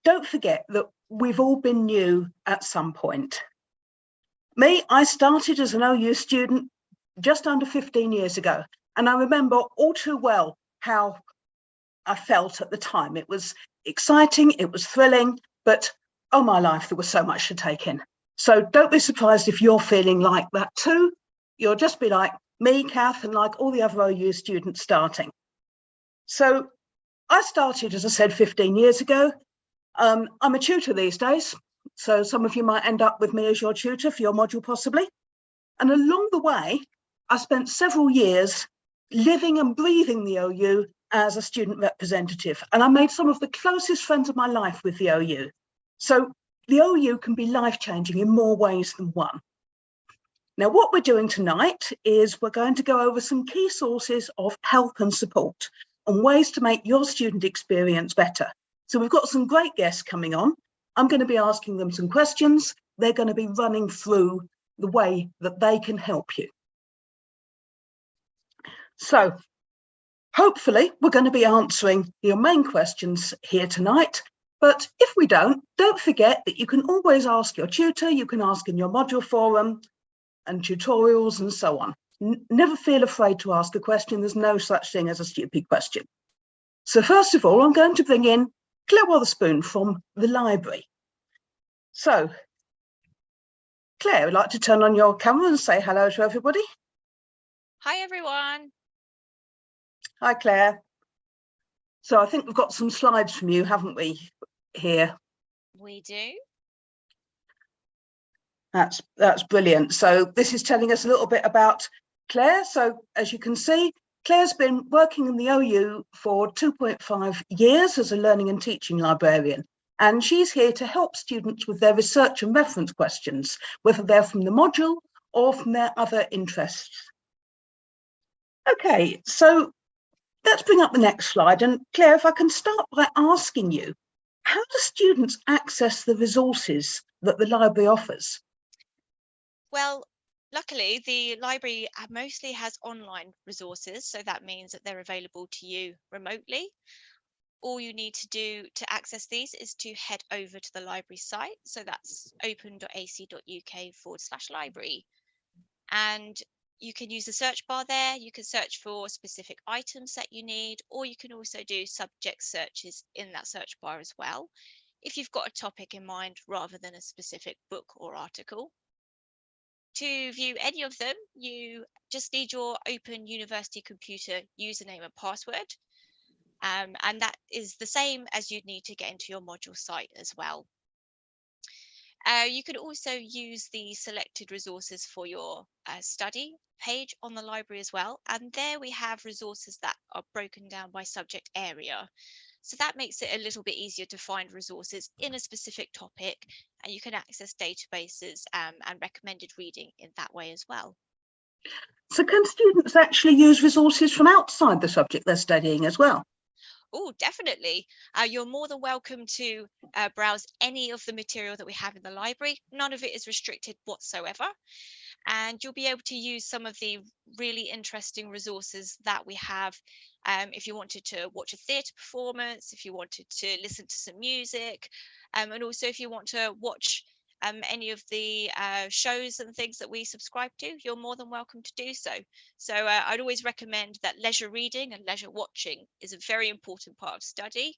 Don't forget that we've all been new at some point. Me, I started as an OU student just under 15 years ago, and I remember all too well how I felt at the time. It was exciting, it was thrilling, but oh my life, there was so much to take in. So don't be surprised if you're feeling like that too. You'll just be like me, Kath, and like all the other OU students starting. So I started, as I said, 15 years ago. I'm a tutor these days, so some of you might end up with me as your tutor for your module possibly. And along the way, I spent several years living and breathing the OU as a student representative. And I made some of the closest friends of my life with the OU. So the OU can be life-changing in more ways than one. Now, what we're doing tonight is we're going to go over some key sources of help and support and ways to make your student experience better. So we've got some great guests coming on. I'm going to be asking them some questions. They're going to be running through the way that they can help you. So hopefully we're going to be answering your main questions here tonight. But if we don't forget that you can always ask your tutor, you can ask in your module forum and tutorials and so on. Never feel afraid to ask a question. There's no such thing as a stupid question. So first of all, I'm going to bring in Claire Wotherspoon from the library. So, Claire, I'd like to turn on your camera and say hello to everybody. Hi, everyone. Hi, Claire. So I think we've got some slides from you, haven't we, here? We do. That's brilliant. So this is telling us a little bit about Claire. So as you can see, Claire's been working in the OU for 2.5 years as a learning and teaching librarian, and she's here to help students with their research and reference questions, whether they're from the module or from their other interests. Okay, so let's bring up the next slide. And Claire, if I can start by asking you, how do students access the resources that the library offers? Well, luckily, the library mostly has online resources, so that means that they're available to you remotely. All you need to do to access these is to head over to the library site. So that's open.ac.uk/library. And you can use the search bar there. You can search for specific items that you need, or you can also do subject searches in that search bar as well, if you've got a topic in mind rather than a specific book or article. To view any of them, you just need your Open University Computer username and password. And that is the same as you'd need to get into your module site as well. You can also use the selected resources for your study page on the library as well. And there we have resources that are broken down by subject area. So that makes it a little bit easier to find resources in a specific topic, and you can access databases and recommended reading in that way as well. So can students actually use resources from outside the subject they're studying as well? Oh, definitely. You're more than welcome to browse any of the material that we have in the library. None of it is restricted whatsoever. And you'll be able to use some of the really interesting resources that we have. If you wanted to watch a theatre performance, if you wanted to listen to some music, and also if you want to watch any of the shows and things that we subscribe to, you're more than welcome to do so. So I'd always recommend that leisure reading and leisure watching is a very important part of study.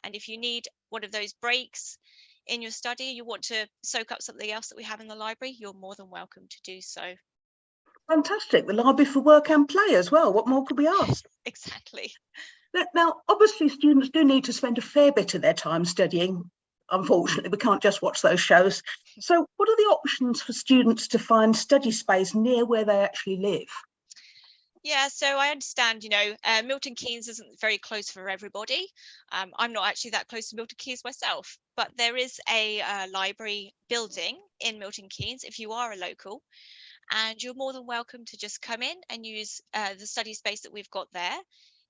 And if you need one of those breaks in your study, you want to soak up something else that we have in the library, you're more than welcome to do so. Fantastic. The library for work and play as well. What more could we ask? Exactly. Now, obviously, students do need to spend a fair bit of their time studying. Unfortunately, we can't just watch those shows. So what are the options for students to find study space near where they actually live? Yeah, so I understand, Milton Keynes isn't very close for everybody. I'm not actually that close to Milton Keynes myself, but there is a library building in Milton Keynes if you are a local, and you're more than welcome to just come in and use the study space that we've got there.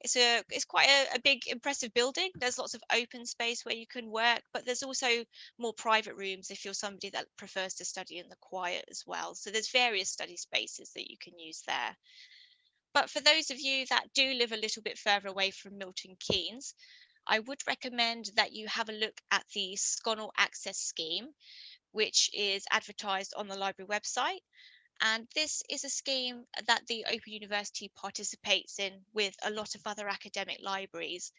It's quite a big, impressive building. There's lots of open space where you can work, but there's also more private rooms if you're somebody that prefers to study in the quiet as well. So there's various study spaces that you can use there. But for those of you that do live a little bit further away from Milton Keynes, I would recommend that you have a look at the Sconnell Access Scheme, which is advertised on the library website. And this is a scheme that the Open University participates in with a lot of other academic libraries.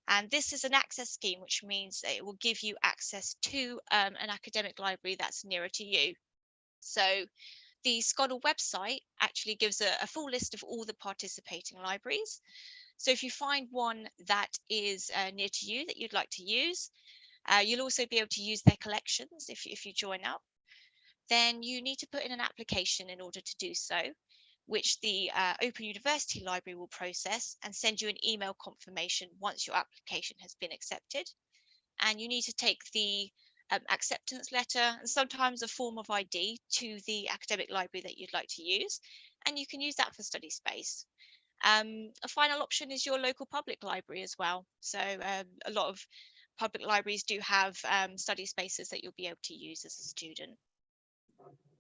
And this is an access scheme, which means that it will give you access to an academic library that's nearer to you. So the Sconnell website actually gives a full list of all the participating libraries. So if you find one that is near to you that you'd like to use, you'll also be able to use their collections if you join up. Then you need to put in an application in order to do so, which the Open University Library will process and send you an email confirmation once your application has been accepted. And you need to take the acceptance letter and sometimes a form of ID to the academic library that you'd like to use, and you can use that for study space. A final option is your local public library as well. So a lot of public libraries do have study spaces that you'll be able to use as a student.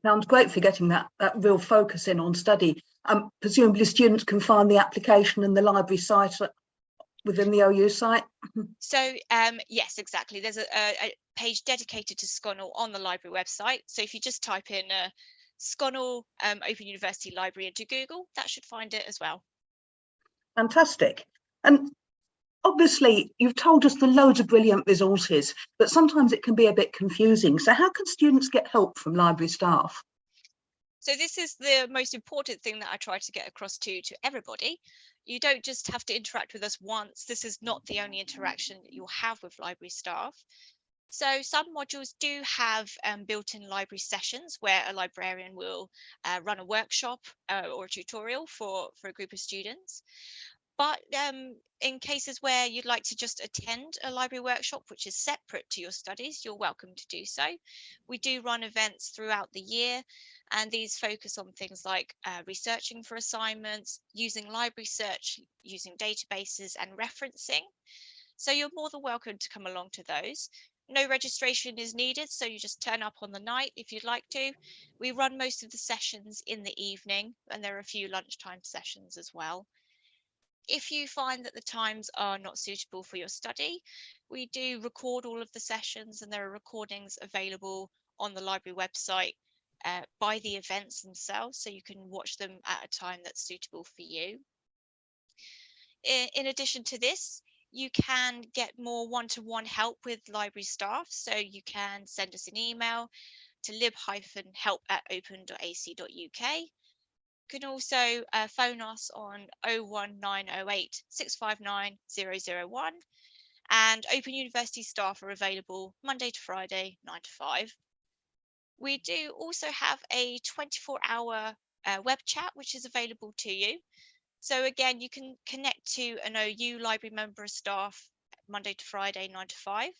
Sounds great for getting that real focus in on study. Presumably students can find the application in the library site within the OU site. So yes, exactly. There's a page dedicated to Sconnell on the library website. So if you just type in Sconnell Open University Library into Google, that should find it as well. Fantastic. And obviously you've told us the loads of brilliant resources, but sometimes it can be a bit confusing. So how can students get help from library staff? So this is the most important thing that I try to get across to everybody. You don't just have to interact with us once. This is not the only interaction that you'll have with library staff. So some modules do have built-in library sessions where a librarian will run a workshop or a tutorial for a group of students. But in cases where you'd like to just attend a library workshop, which is separate to your studies, you're welcome to do so. We do run events throughout the year, and these focus on things like researching for assignments, using library search, using databases and referencing. So you're more than welcome to come along to those. No registration is needed, so you just turn up on the night if you'd like to. We run most of the sessions in the evening, and there are a few lunchtime sessions as well. If you find that the times are not suitable for your study, we do record all of the sessions, and there are recordings available on the library website by the events themselves, so you can watch them at a time that's suitable for you. In addition to this, you can get more one-to-one help with library staff, so you can send us an email to lib-help@open.ac.uk. You can also phone us on 01908 659 001, and Open University staff are available Monday to Friday, 9 to 5. We do also have a 24-hour web chat, which is available to you. So again, you can connect to an OU library member of staff Monday to Friday, 9 to 5.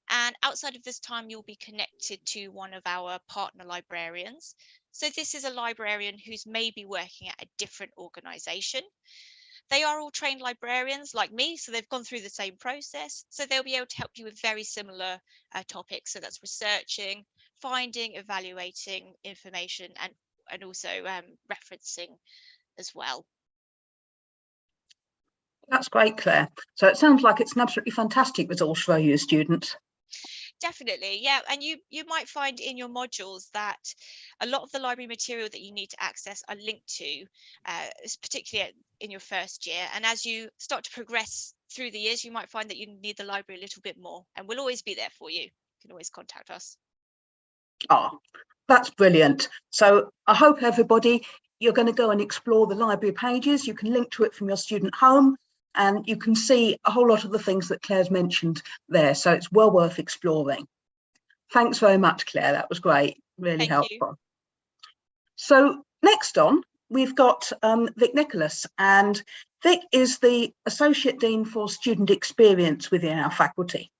And outside of this time, you'll be connected to one of our partner librarians. So this is a librarian who's maybe working at a different organisation. They are all trained librarians like me, so they've gone through the same process. So they'll be able to help you with very similar topics. So that's researching, finding, evaluating information, and also referencing as well. That's great, Claire. So it sounds like it's an absolutely fantastic resource for OU students. Definitely, yeah. And you might find in your modules that a lot of the library material that you need to access are linked to, particularly in your first year. And as you start to progress through the years, you might find that you need the library a little bit more, and we'll always be there for you. You can always contact us. Oh, that's brilliant. So I hope everybody, you're going to go and explore the library pages. You can link to it from your student home, and you can see a whole lot of the things that Claire's mentioned there. So it's well worth exploring. Thanks very much, Claire. That was great. Really helpful. So next on, we've got Vic Nicholas, and Vic is the Associate Dean for Student Experience within our faculty.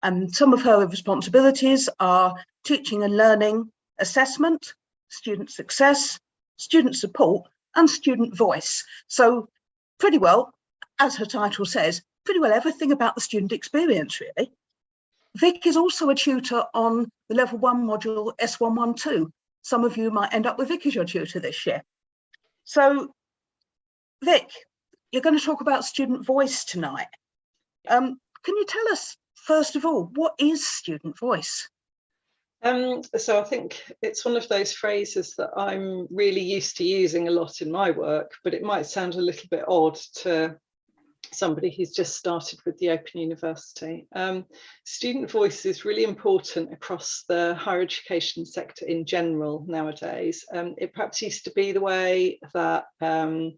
And some of her responsibilities are teaching and learning, assessment, student success, student support, and student voice. So pretty well, as her title says, pretty well everything about the student experience, really. Vic is also a tutor on the Level 1 module S112. Some of you might end up with Vic as your tutor this year. So, Vic, you're going to talk about student voice tonight. Can you tell us, first of all, what is student voice? So I think it's one of those phrases that I'm really used to using a lot in my work, but it might sound a little bit odd to somebody who's just started with the Open University. Student voice is really important across the higher education sector in general nowadays. It perhaps used to be the way that a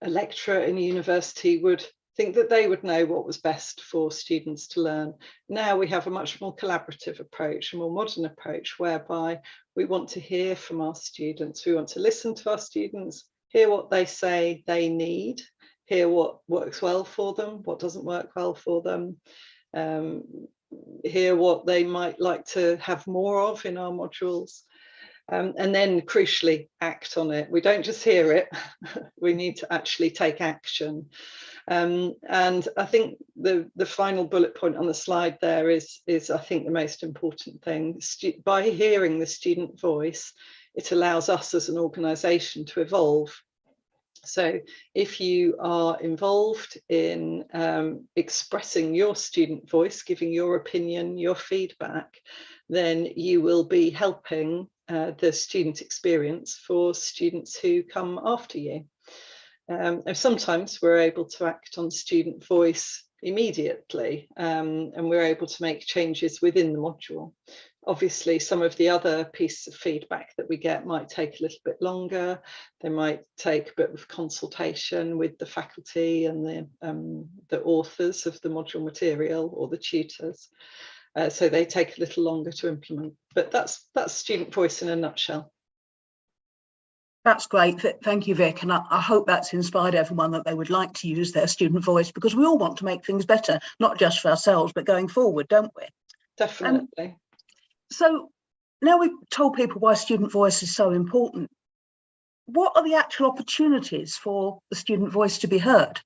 lecturer in a university would think that they would know what was best for students to learn. Now we have a much more collaborative approach, a more modern approach, whereby we want to hear from our students. We want to listen to our students, hear what they say they need, hear what works well for them, what doesn't work well for them, hear what they might like to have more of in our modules. And then crucially act on it. We don't just hear it, we need to actually take action. And I think the final bullet point on the slide there is I think the most important thing. By hearing the student voice, it allows us as an organisation to evolve. So if you are involved in expressing your student voice, giving your opinion, your feedback, then you will be helping the student experience for students who come after you. And sometimes we're able to act on student voice immediately, and we're able to make changes within the module. Obviously, some of the other pieces of feedback that we get might take a little bit longer. They might take a bit of consultation with the faculty and the authors of the module material or the tutors. So they take a little longer to implement. But that's student voice in a nutshell. That's great. Thank you, Vic. And I hope that's inspired everyone that they would like to use their student voice, because we all want to make things better, not just for ourselves, but going forward, don't we? Definitely. So now we've told people why student voice is so important. What are the actual opportunities for the student voice to be heard?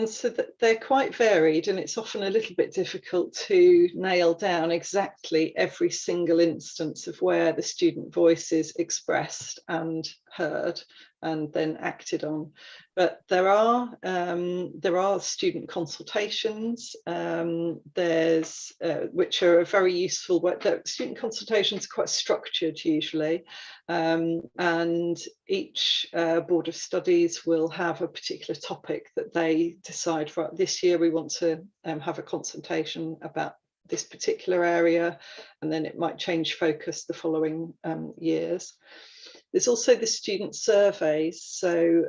So they're quite varied, and it's often a little bit difficult to nail down exactly every single instance of where the student voice is expressed and heard and then acted on. But there are student consultations. There's which are a very useful work. Student consultations are quite structured usually, and each board of studies will have a particular topic that they decide. For this year, we want to have a consultation about this particular area, and then it might change focus the following years. There's also the student surveys. So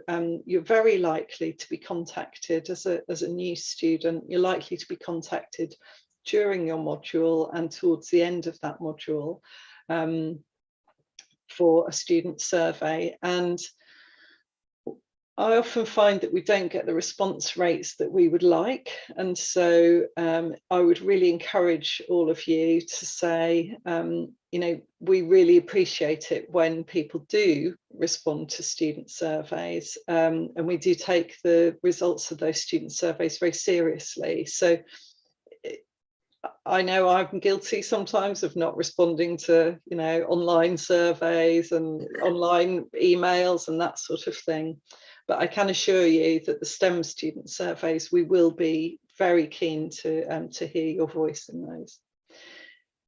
you're very likely to be contacted as a new student. You're likely to be contacted during your module and towards the end of that module for a student survey. And I often find that we don't get the response rates that we would like. And so I would really encourage all of you to say, we really appreciate it when people do respond to student surveys. And we do take the results of those student surveys very seriously. So I know I'm guilty sometimes of not responding to, online surveys and online emails and that sort of thing. But I can assure you that the STEM student surveys, we will be very keen to hear your voice in those.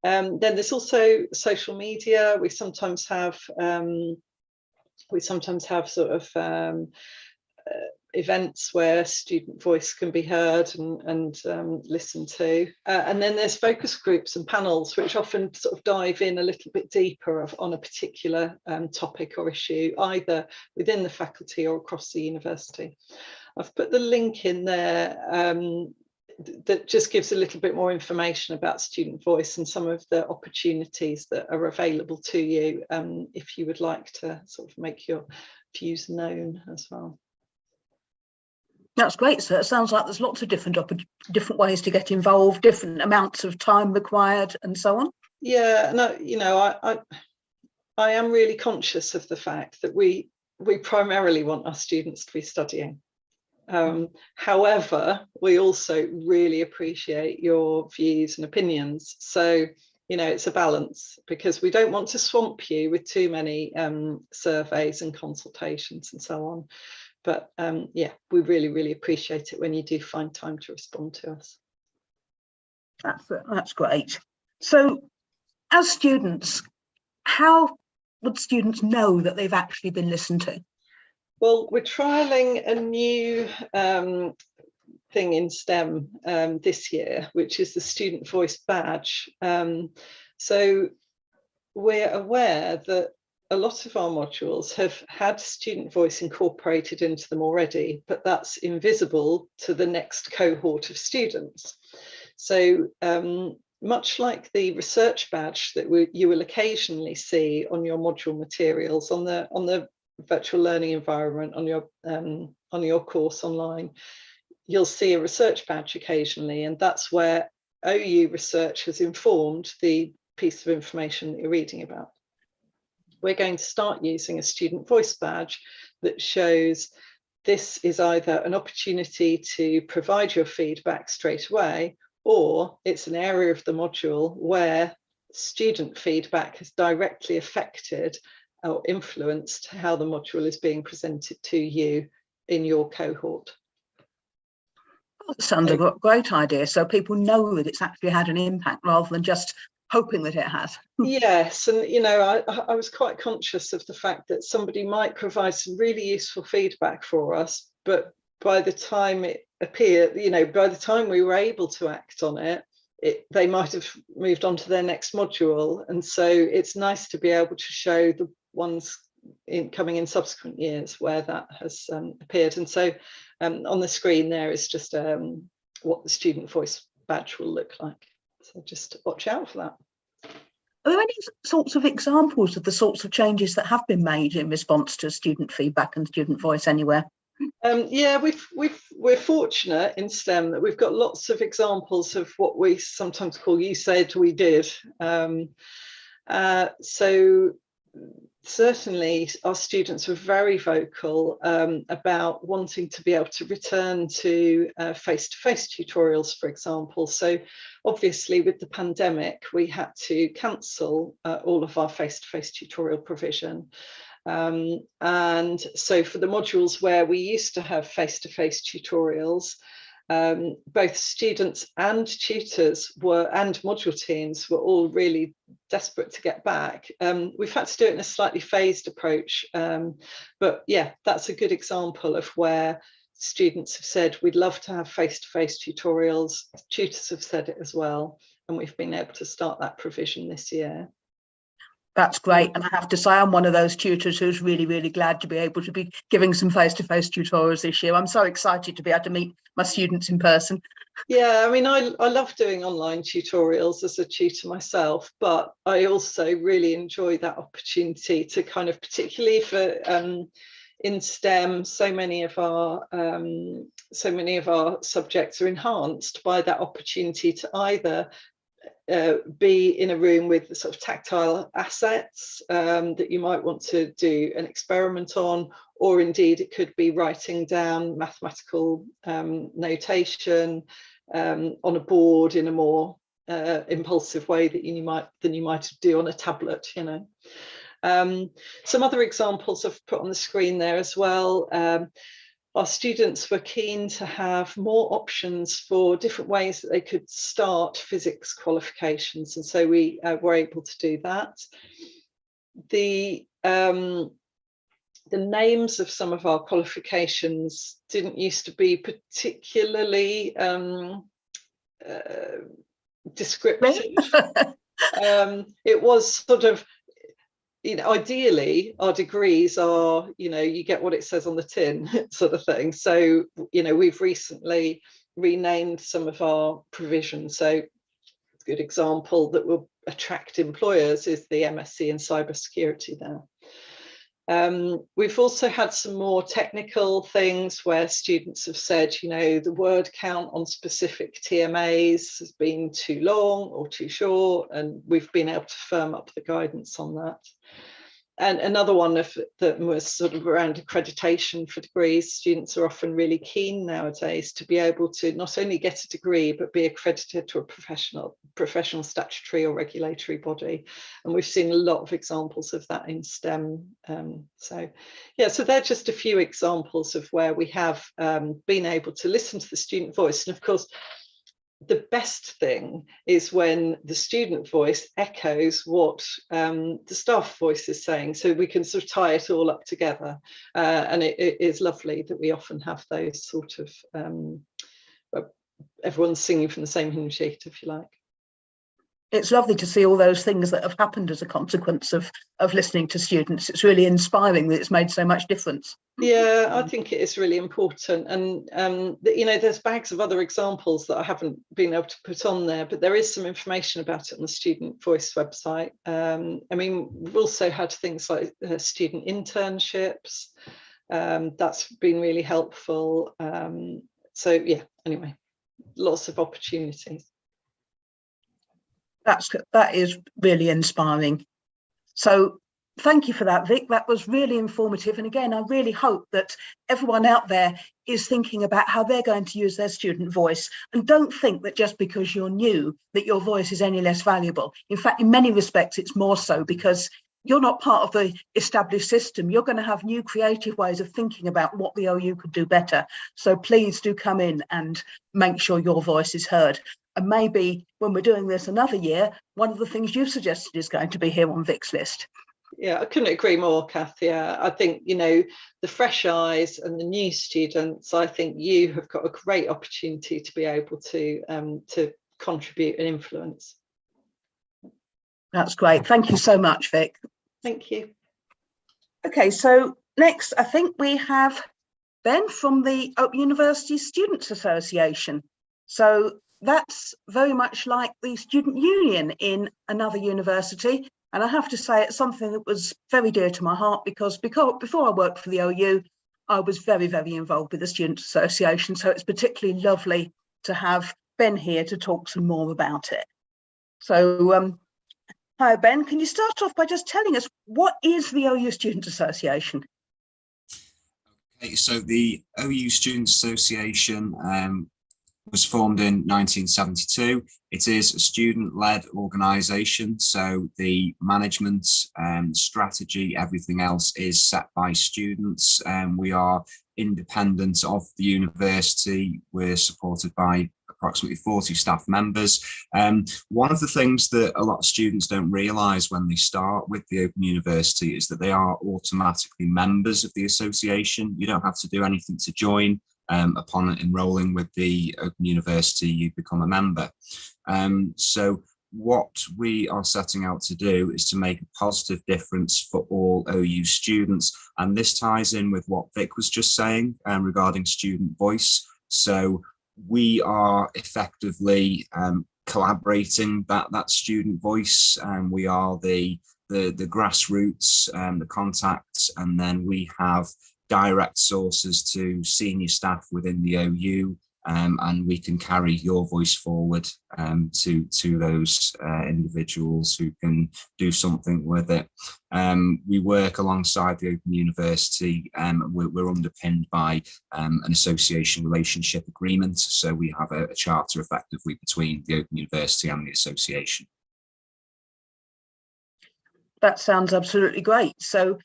Then there's also social media. We sometimes have sort of events where student voice can be heard and listened to. And then there's focus groups and panels, which often sort of dive in a little bit deeper on a particular topic or issue, either within the faculty or across the university. I've put the link in there that just gives a little bit more information about student voice and some of the opportunities that are available to you if you would like to sort of make your views known as well. That's great. So it sounds like there's lots of different ways to get involved, different amounts of time required, and so on. Yeah, no, I am really conscious of the fact that we primarily want our students to be studying. However, we also really appreciate your views and opinions. So, it's a balance, because we don't want to swamp you with too many surveys and consultations and so on. But yeah, we really, really appreciate it when you do find time to respond to us. That's great. So as students, how would students know that they've actually been listened to? Well, we're trialling a new thing in STEM this year, which is the Student Voice Badge. So we're aware that a lot of our modules have had student voice incorporated into them already, but that's invisible to the next cohort of students. So much like the research badge that you will occasionally see on your module materials, on the virtual learning environment, on your course online, you'll see a research badge occasionally, and that's where OU research has informed the piece of information that you're reading about. We're going to start using a student voice badge that shows this is either an opportunity to provide your feedback straight away, or it's an area of the module where student feedback has directly affected or influenced how the module is being presented to you in your cohort. That sounds a great idea. So people know that it's actually had an impact rather than just hoping that it has. Yes, and you know, I was quite conscious of the fact that somebody might provide some really useful feedback for us, but by the time it appeared, you know, by the time we were able to act on it, they might have moved on to their next module. And so it's nice to be able to show the ones coming in subsequent years where that has appeared. And so on the screen there is just what the student voice badge will look like. So just watch out for that. Are there any sorts of examples of the sorts of changes that have been made in response to student feedback and student voice anywhere? Yeah, we're fortunate in STEM that we've got lots of examples of what we sometimes call "you said, we did." So certainly our students were very vocal about wanting to be able to return to face-to-face tutorials, for example. So obviously with the pandemic, we had to cancel all of our face-to-face tutorial provision. And so for the modules where we used to have face-to-face tutorials, both students and tutors and module teams were all really desperate to get back. We've had to do it in a slightly phased approach, but yeah, that's a good example of where students have said we'd love to have face-to-face tutorials. Tutors have said it as well, and we've been able to start that provision this year. That's great. And I have to say, I'm one of those tutors who's really, really glad to be able to be giving some face-to-face tutorials this year. I'm so excited to be able to meet my students in person. Yeah, I mean, I love doing online tutorials as a tutor myself, but I also really enjoy that opportunity to kind of, particularly for in STEM, so many of our subjects are enhanced by that opportunity to either be in a room with sort of tactile assets that you might want to do an experiment on, or indeed it could be writing down mathematical notation on a board in a more impulsive way than you might do on a tablet, you know. Some other examples I've put on the screen there as well. Our students were keen to have more options for different ways that they could start physics qualifications, and so we were able to do that. The names of some of our qualifications didn't used to be particularly descriptive. It was sort of, you know, ideally our degrees are, you know, you get what it says on the tin sort of thing. So, you know, we've recently renamed some of our provisions. So a good example that will attract employers is the MSc in cybersecurity there. We've also had some more technical things where students have said, you know, the word count on specific TMAs has been too long or too short, and we've been able to firm up the guidance on that. And another one that was sort of around accreditation for degrees. Students are often really keen nowadays to be able to not only get a degree, but be accredited to a professional statutory or regulatory body. And we've seen a lot of examples of that in STEM. So they're just a few examples of where we have been able to listen to the student voice. And of course, the best thing is when the student voice echoes what the staff voice is saying, so we can sort of tie it all up together. And it is lovely that we often have those sort of everyone's singing from the same hymn sheet, if you like. It's lovely to see all those things that have happened as a consequence of listening to students. It's really inspiring that it's made so much difference. Yeah, I think it is really important. And, you know, there's bags of other examples that I haven't been able to put on there, but there is some information about it on the Student Voice website. I mean, we've also had things like student internships. That's been really helpful. So, yeah, anyway, lots of opportunities. That is really inspiring. So thank you for that, Vic. That was really informative. And again, I really hope that everyone out there is thinking about how they're going to use their student voice, and don't think that just because you're new that your voice is any less valuable. In fact, in many respects, it's more so, because you're not part of the established system. You're going to have new creative ways of thinking about what the OU could do better. So please do come in and make sure your voice is heard. And maybe when we're doing this another year, one of the things you've suggested is going to be here on Vic's list. Yeah, I couldn't agree more, Kath. Yeah, I think, you know, the fresh eyes and the new students, I think you have got a great opportunity to be able to contribute and influence. That's great. Thank you so much, Vic. Thank you. Okay, so next, I think we have Ben from the Open University Students Association. So that's very much like the student union in another university. And I have to say, it's something that was very dear to my heart, because before I worked for the OU, I was very, very involved with the Students Association. So it's particularly lovely to have Ben here to talk some more about it. So hi, Ben. Can you start off by just telling us, what is the OU Students Association? Okay, so the OU Students Association was formed in 1972. It is a student-led organisation, so the management, strategy, everything else is set by students. We are independent of the university. We're supported by approximately 40 staff members. One of the things that a lot of students don't realise when they start with the Open University is that they are automatically members of the association. You don't have to do anything to join. Upon enrolling with the Open University, you become a member. So what we are setting out to do is to make a positive difference for all OU students. And this ties in with what Vic was just saying regarding student voice. So we are effectively collaborating that student voice, and we are the grassroots, the contacts, and then we have direct sources to senior staff within the OU, and we can carry your voice forward to those individuals who can do something with it. We work alongside the Open University, and we're underpinned by an association relationship agreement, so we have a charter effectively between the Open University and the association. That sounds absolutely great. So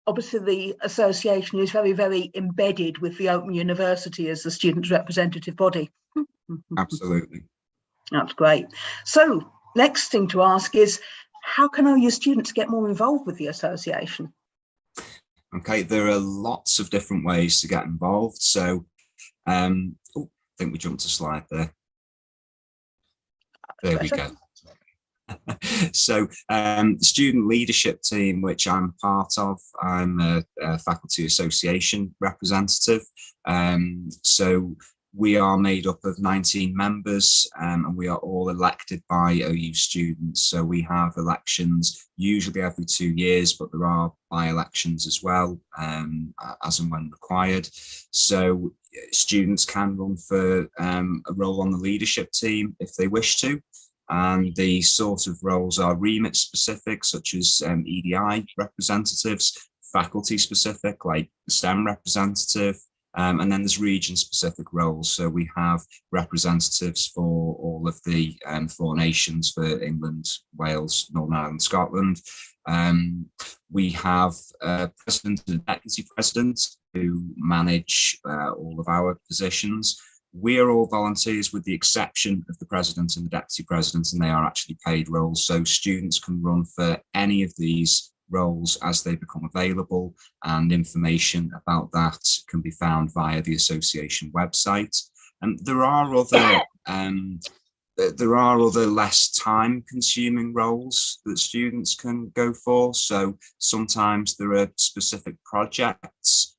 obviously, the association is very, very embedded with the Open University as the students' representative body. Absolutely. That's great. So next thing to ask is, how can OU students get more involved with the association? Okay, there are lots of different ways to get involved. So I think we jumped a slide there. There we go. So the student leadership team, which I'm part of, I'm a faculty association representative. So we are made up of 19 members, and we are all elected by OU students. So we have elections usually every 2 years, but there are by-elections as well, as and when required. So students can run for a role on the leadership team if they wish to. And the sort of roles are remit specific, such as EDI representatives, faculty specific, like the STEM representative, and then there's region specific roles. So we have representatives for all of the 4 nations, for England, Wales, Northern Ireland, Scotland. We have a president and deputy president who manage all of our positions. We are all volunteers with the exception of the president and the deputy president, and they are actually paid roles. So students can run for any of these roles as they become available, and information about that can be found via the association website. And there are other less time consuming roles that students can go for. So sometimes there are specific projects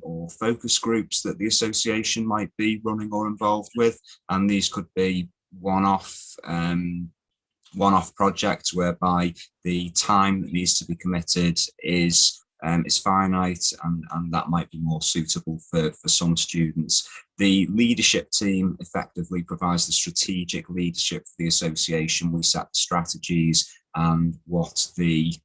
or focus groups that the association might be running or involved with, and these could be one-off projects whereby the time that needs to be committed is finite, and that might be more suitable for some students. The leadership team effectively provides the strategic leadership for the association. We set the strategies and what the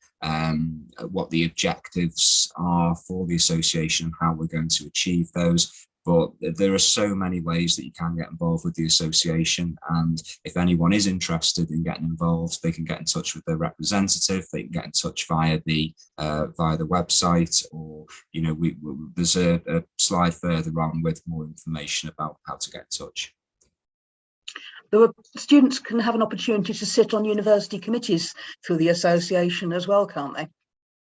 objectives are for the association, how we're going to achieve those. But there are so many ways that you can get involved with the association, and if anyone is interested in getting involved, they can get in touch with their representative. They can get in touch via the website, or there's a slide further on with more information about how to get in touch. Students can have an opportunity to sit on university committees through the association as well, can't they?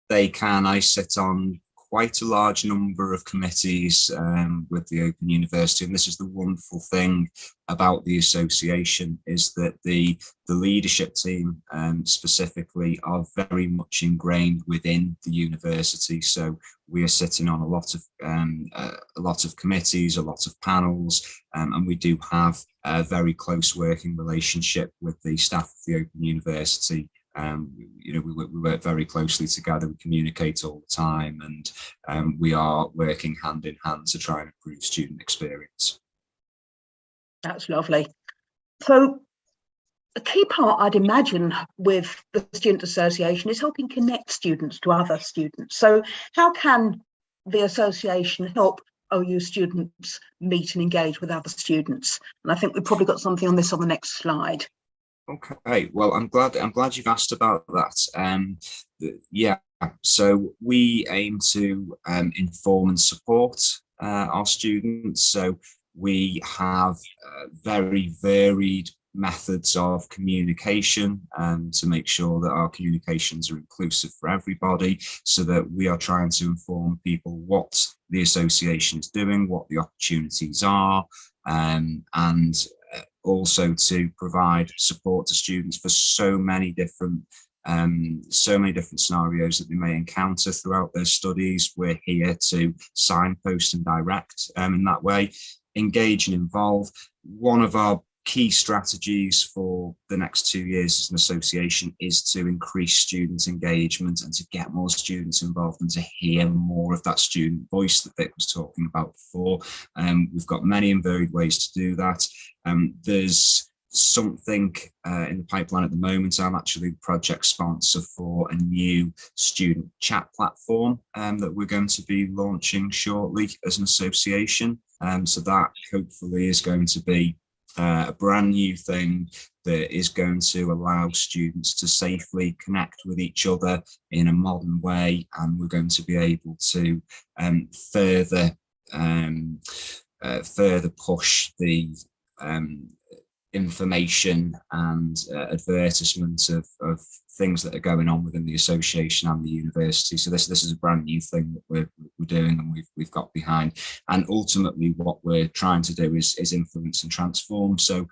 They can. I sit on quite a large number of committees with the Open University, and this is the wonderful thing about the association, is that the leadership team specifically are very much ingrained within the university. So we are sitting on a lot of committees, a lot of panels, and we do have a very close working relationship with the staff of the Open University. We work very closely together, we communicate all the time, and we are working hand in hand to try and improve student experience. That's lovely. So a key part, I'd imagine, with the Student Association is helping connect students to other students. So how can the association help OU students meet and engage with other students? And I think we've probably got something on this on the next slide. Okay, well, I'm glad you've asked about that. Yeah, so we aim to inform and support our students. So we have very varied methods of communication to make sure that our communications are inclusive for everybody, so that we are trying to inform people what the association is doing, what the opportunities are, and also to provide support to students for so many different scenarios that they may encounter throughout their studies. We're here to signpost and direct in that way, engage and involve. One of our key strategies for the next 2 years as an association is to increase student engagement and to get more students involved and to hear more of that student voice that Vic was talking about before. We've got many and varied ways to do that. There's something in the pipeline at the moment. I'm actually the project sponsor for a new student chat platform that we're going to be launching shortly as an association. So that hopefully is going to be a brand new thing that is going to allow students to safely connect with each other in a modern way, and we're going to be able to further push the information and advertisement of things that are going on within the association and the university. So this is a brand new thing that we're doing, and we've got behind. And ultimately, what we're trying to do is influence and transform. So,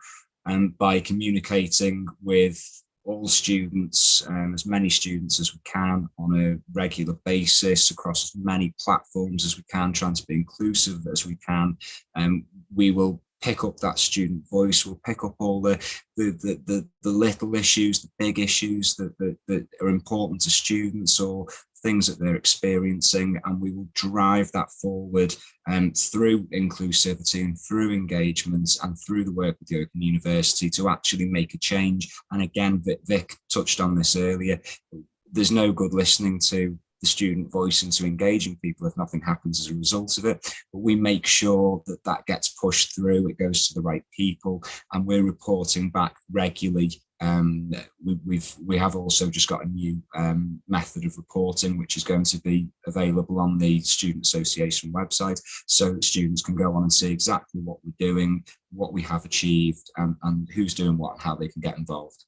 by communicating with all students, as many students as we can on a regular basis across as many platforms as we can, trying to be inclusive as we can, we will pick up that student voice. We'll pick up all the little issues, the big issues that are important to students, or things that they're experiencing, and we will drive that forward through inclusivity and through engagement and through the work with the Open University to actually make a change. And again, Vic touched on this earlier, there's no good listening to the student voice and to engaging people if nothing happens as a result of it. But we make sure that gets pushed through, it goes to the right people, and we're reporting back regularly we have also just got a new method of reporting, which is going to be available on the Student Association website, so that students can go on and see exactly what we're doing, what we have achieved, and who's doing what and how they can get involved.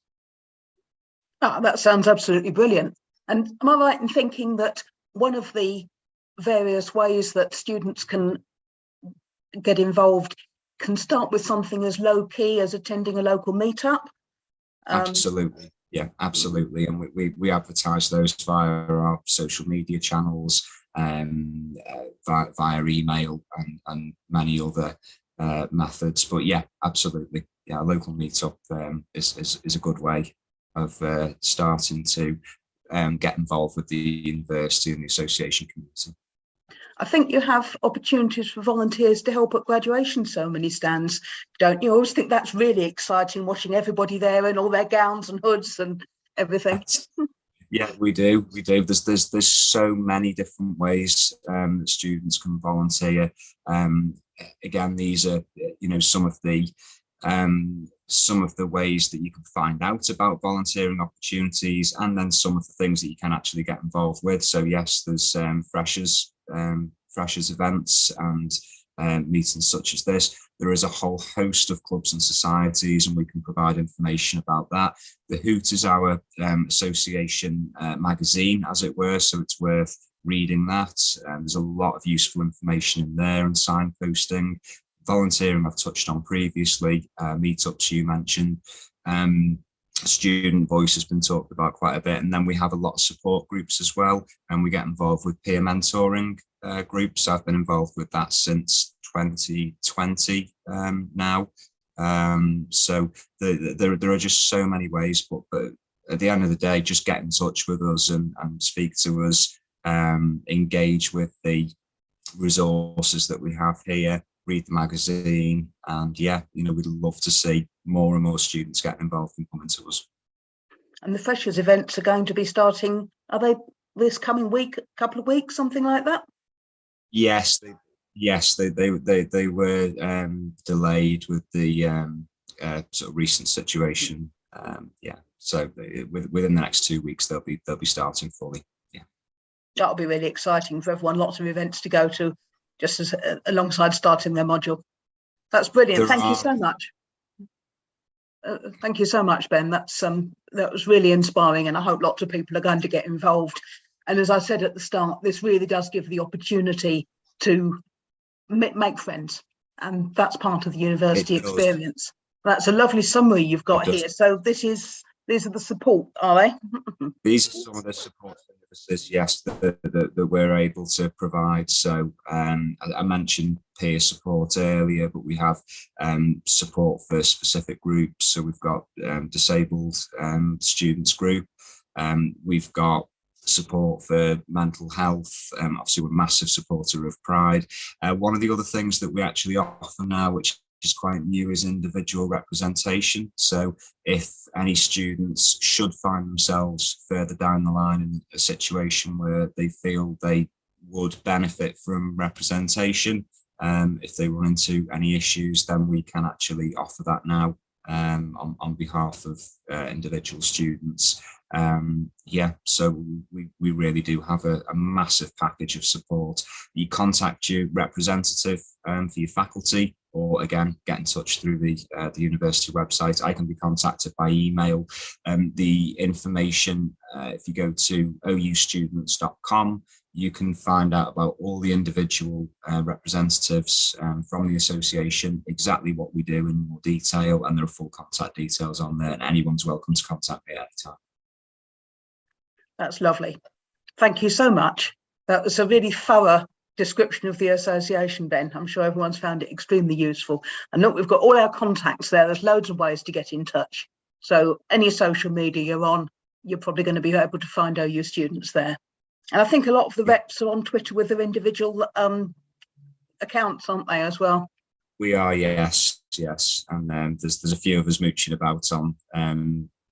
Oh, that sounds absolutely brilliant. And am I right in thinking that one of the various ways that students can get involved can start with something as low key as attending a local meetup? Absolutely, yeah, absolutely. And we advertise those via our social media channels, via email and many other methods. But yeah, absolutely, yeah, a local meetup is a good way of starting to get involved with the university and the association community. I think you have opportunities for volunteers to help at graduation ceremony stands, don't you? I always think that's really exciting, watching everybody there in all their gowns and hoods and everything. Yeah, we do. There's so many different ways that students can volunteer. Again, these are some of the ways that you can find out about volunteering opportunities, and then some of the things that you can actually get involved with. So yes, there's freshers events and meetings such as this. There is a whole host of clubs and societies, and we can provide information about that. The Hoot is our association magazine, as it were, so it's worth reading that. There's a lot of useful information in there, and signposting. Volunteering I've touched on previously, meetups you mentioned. Student voice has been talked about quite a bit, and then we have a lot of support groups as well, and we get involved with peer mentoring groups. I've been involved with that since 2020 now. So there are just so many ways, but at the end of the day, just get in touch with us and speak to us, engage with the resources that we have here, read the magazine, and yeah, we'd love to see more and more students getting involved and coming to us. And the freshers events are going to be starting, are they this coming week, couple of weeks, something like that? Yes, they were delayed with the sort of recent situation. Yeah, so within the next 2 weeks they'll be starting fully. Yeah, that'll be really exciting for everyone. Lots of events to go to, just as alongside starting their module. That's brilliant. Thank you so much. Thank you so much, Ben. That was really inspiring, and I hope lots of people are going to get involved. And as I said at the start, this really does give the opportunity to make friends, and that's part of the university experience. That's a lovely summary you've got here. So these are the support, are they? These are some of the support services, yes, that we're able to provide. So I mentioned peer support earlier, but we have support for specific groups. So we've got disabled students group. We've got support for mental health. Obviously, we're a massive supporter of Pride. One of the other things that we actually offer now, which is quite new, is individual representation. So if any students should find themselves further down the line in a situation where they feel they would benefit from representation, if they run into any issues, then we can actually offer that now on behalf of individual students. Yeah, so we really do have a massive package of support. You contact your representative for your faculty, or again, get in touch through the university website. I can be contacted by email. The information, if you go to oustudents.com, you can find out about all the individual representatives from the association, exactly what we do in more detail, and there are full contact details on there, and anyone's welcome to contact me at any time. That's lovely. Thank you so much. That was a really thorough description of the association, Ben. I'm sure everyone's found it extremely useful. And look, we've got all our contacts there. There's loads of ways to get in touch. So any social media you're on, you're probably going to be able to find OU students there. And I think a lot of the reps are on Twitter with their individual accounts, aren't they, as well? We are, yes. And there's a few of us mooching about on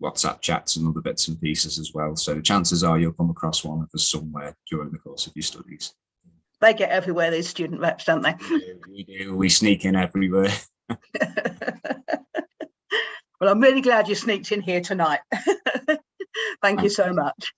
WhatsApp chats and other bits and pieces as well. So chances are you'll come across one of us somewhere during the course of your studies. They get everywhere, these student reps, don't they? We do. We sneak in everywhere. Well, I'm really glad you sneaked in here tonight. Thank you so much.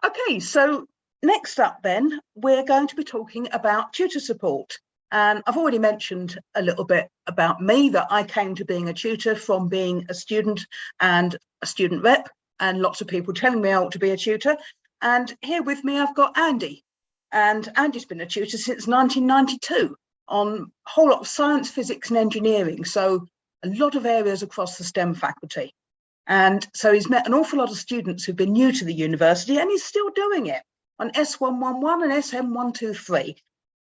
Okay, so next up then, we're going to be talking about tutor support. And I've already mentioned a little bit about me, that I came to being a tutor from being a student and a student rep, and lots of people telling me I ought to be a tutor. And here with me, I've got Andy. And Andy's been a tutor since 1992 on a whole lot of science, physics and engineering. So a lot of areas across the STEM faculty. And so he's met an awful lot of students who've been new to the university, and he's still doing it on S111 and SM123.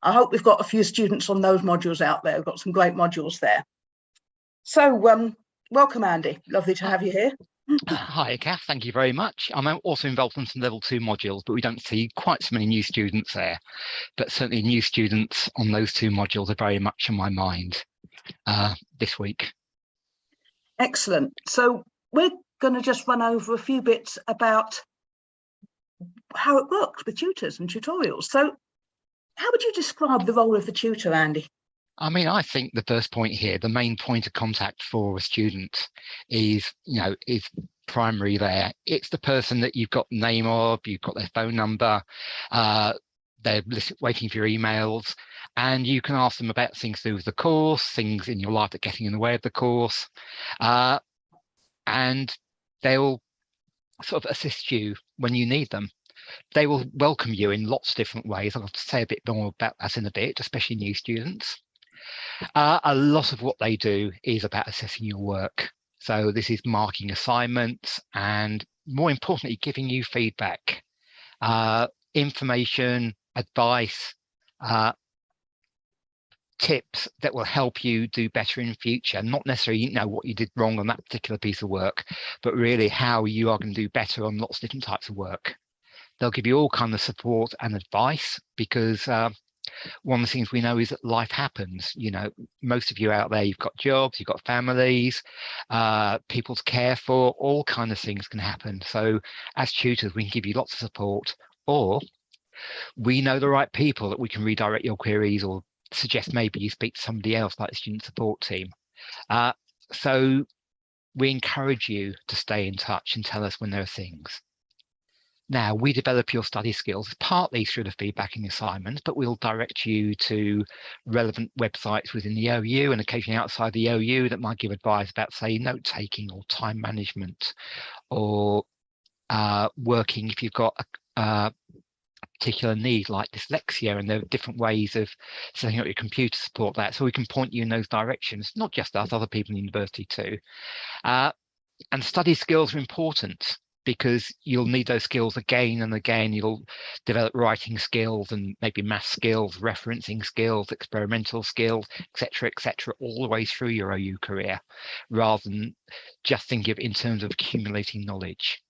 I hope we've got a few students on those modules out there. We've got some great modules there. So welcome, Andy. Lovely to have you here. Hi, Kath. Thank you very much. I'm also involved in some level 2 modules, but we don't see quite so many new students there. But certainly new students on those 2 modules are very much in my mind this week. Excellent. So we're going to just run over a few bits about how it works with tutors and tutorials. So how would you describe the role of the tutor, Andy? I mean, I think the first point here, the main point of contact for a student is, is primary there. It's the person that you've got the name of, you've got their phone number, they're waiting for your emails, and you can ask them about things to do with the course, things in your life that are getting in the way of the course, and they'll sort of assist you when you need them. They will welcome you in lots of different ways. I'll say a bit more about that in a bit, especially new students. A lot of what they do is about assessing your work. So this is marking assignments and, more importantly, giving you feedback, information, advice, tips that will help you do better in future. Not necessarily what you did wrong on that particular piece of work, but really how you are going to do better on lots of different types of work. They'll give you all kinds of support and advice, because one of the things we know is that life happens. Most of you out there, you've got jobs, you've got families, people to care for, all kinds of things can happen. So as tutors, we can give you lots of support, or we know the right people that we can redirect your queries, or suggest maybe you speak to somebody else like the student support team. So we encourage you to stay in touch and tell us when there are things. Now, we develop your study skills partly through the feedback and assignments, but we'll direct you to relevant websites within the OU and occasionally outside the OU that might give advice about, say, note-taking or time management, or working if you've got a particular need like dyslexia, and there are different ways of setting up your computer to support that. So we can point you in those directions, not just us, other people in university too. And study skills are important, because you'll need those skills again and again. You'll develop writing skills and maybe math skills, referencing skills, experimental skills, etc., all the way through your OU career, rather than just think of it in terms of accumulating knowledge.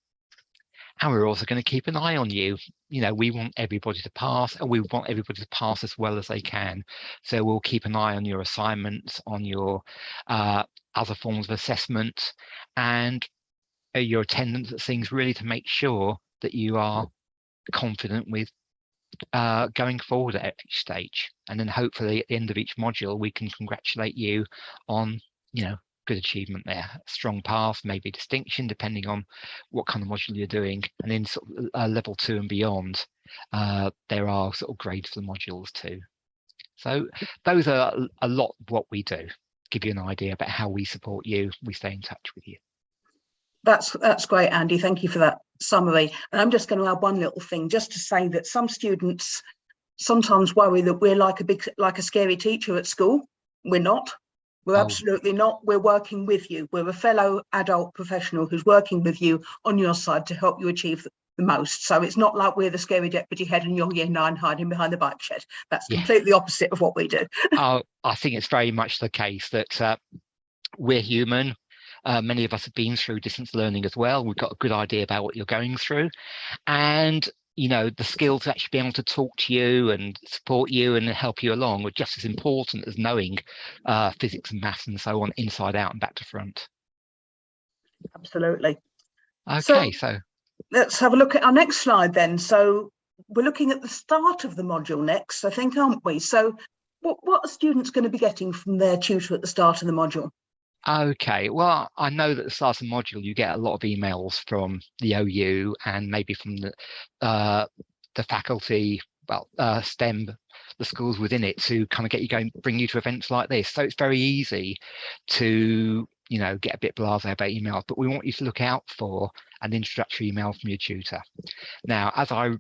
And we're also going to keep an eye on you. We want everybody to pass, and we want everybody to pass as well as they can. So we'll keep an eye on your assignments, on your other forms of assessment, and your attendance at things, really to make sure that you are confident with going forward at each stage. And then hopefully at the end of each module, we can congratulate you on, good achievement there, strong pass, maybe distinction, depending on what kind of module you're doing. And in sort of level 2 and beyond, there are sort of grades for the modules too. So those are a lot of what we do. Give you an idea about how we support you, we stay in touch with you. That's great, Andy. Thank you for that summary. And I'm just going to add one little thing, just to say that some students sometimes worry that we're like a scary teacher at school. We're not. We're absolutely not. We're working with you. We're a fellow adult professional who's working with you on your side to help you achieve the most. So it's not like we're the scary deputy head and you're year 9 hiding behind the bike shed. That's completely opposite of what we do. I think it's very much the case that we're human. Many of us have been through distance learning as well. We've got a good idea about what you're going through, and the skills to actually be able to talk to you and support you and help you along are just as important as knowing physics and maths and so on, inside out and back to front. Absolutely. Okay, so let's have a look at our next slide then. So we're looking at the start of the module next, I think, aren't we? So what are students going to be getting from their tutor at the start of the module? Okay, well, I know that at the start of the module, you get a lot of emails from the OU and maybe from the faculty, well, STEM, the schools within it, to kind of get you going, bring you to events like this. So it's very easy to, you know, get a bit blasé about emails, but we want you to look out for an introductory email from your tutor. Now, as I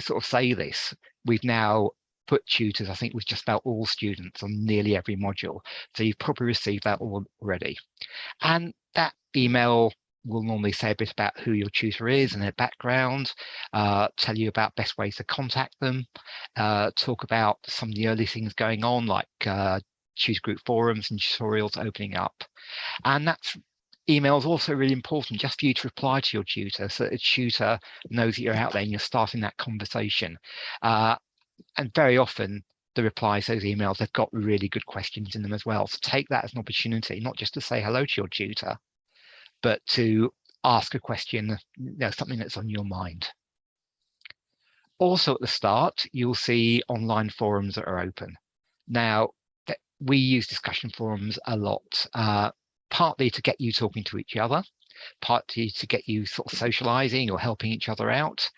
sort of say this, we've now put tutors, I think, with just about all students on nearly every module. So you've probably received that already. And that email will normally say a bit about who your tutor is and their background, tell you about best ways to contact them, talk about some of the early things going on, like tutor group forums and tutorials opening up. And that's email is also really important just for you to reply to your tutor, so that a tutor knows that you're out there and you're starting that conversation. And very often the replies to those emails, they've got really good questions in them as well. So take that as an opportunity, not just to say hello to your tutor, but to ask a question, you know, something that's on your mind. Also at the start, you'll see online forums that are open. Now, we use discussion forums a lot, partly to get you talking to each other, partly to get you sort of socializing or helping each other out.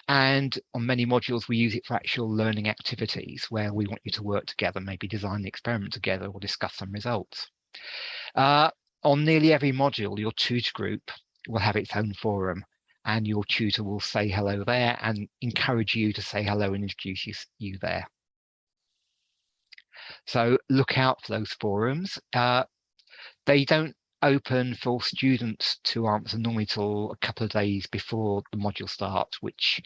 And on many modules, we use it for actual learning activities where we want you to work together, maybe design the experiment together or discuss some results. On nearly every module, your tutor group will have its own forum, and your tutor will say hello there and encourage you to say hello and introduce you there. So look out for those forums. They don't open for students to answer normally till a couple of days before the module starts, which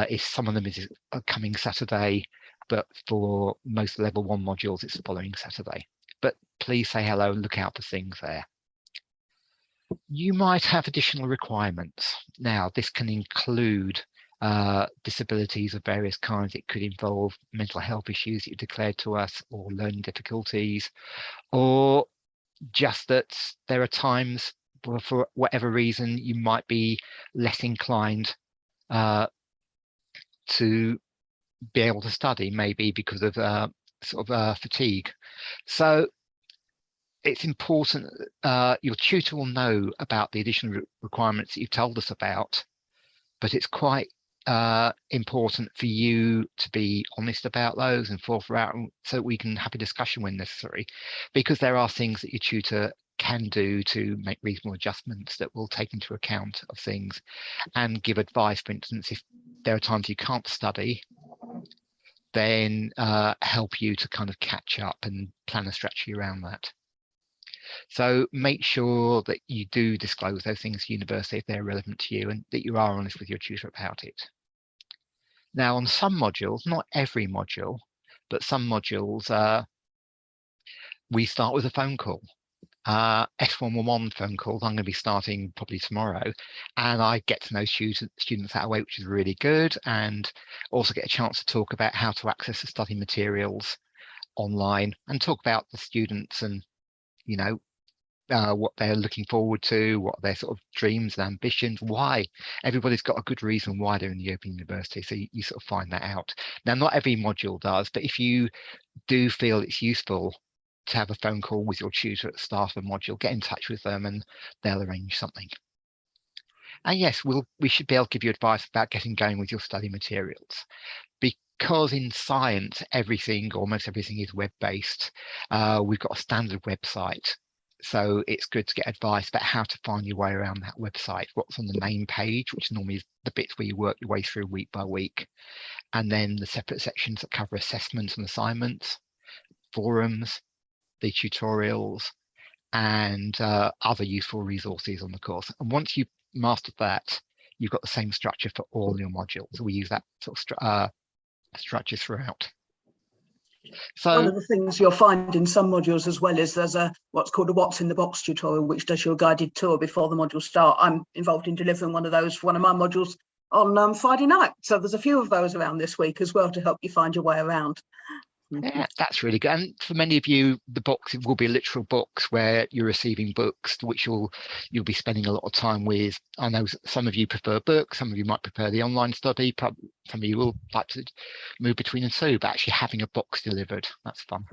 is, some of them is a coming Saturday, but for most level 1 modules, it's the following Saturday. But please say hello and look out for things there. You might have additional requirements. Now, this can include disabilities of various kinds. It could involve mental health issues that you declared to us, or learning difficulties, or just that there are times for whatever reason you might be less inclined to be able to study, maybe because of fatigue. So it's important your tutor will know about the additional requirements that you've told us about, but it's quite important for you to be honest about those and forthright, so that we can have a discussion when necessary, because there are things that your tutor can do to make reasonable adjustments that will take into account of things and give advice. For instance, if there are times you can't study, then help you to kind of catch up and plan a strategy around that. So make sure that you do disclose those things to university if they're relevant to you, and that you are honest with your tutor about it. Now, on some modules, not every module, but some modules, we start with a phone call. S111 phone calls, I'm going to be starting probably tomorrow, and I get to know students that way, which is really good, and also get a chance to talk about how to access the study materials online, and talk about the students and, you know, what they're looking forward to, what their sort of dreams and ambitions, why. Everybody's got a good reason why they're in the Open University, so you sort of find that out. Now, not every module does, but if you do feel it's useful to have a phone call with your tutor at the start of a module, get in touch with them and they'll arrange something. And yes, we should be able to give you advice about getting going with your study materials, because in science, everything, almost everything, is web-based. We've got a standard website, so it's good to get advice about how to find your way around that website, what's on the main page, which normally is the bits where you work your way through week by week, and then the separate sections that cover assessments and assignments, forums, the tutorials, and other useful resources on the course. And once you've mastered that, you've got the same structure for all your modules. We use that sort of structure throughout. So one of the things you'll find in some modules as well is there's what's called a what's in the box tutorial, which does your guided tour before the modules start. I'm involved in delivering one of those for one of my modules on Friday night. So there's a few of those around this week as well to help you find your way around. yeah, that's really good. And for many of you, the box will be a literal box where you're receiving books, which you'll be spending a lot of time with. I know some of you prefer books, some of you might prefer the online study, some of you will like to move between the two, but actually having a box delivered, that's fun.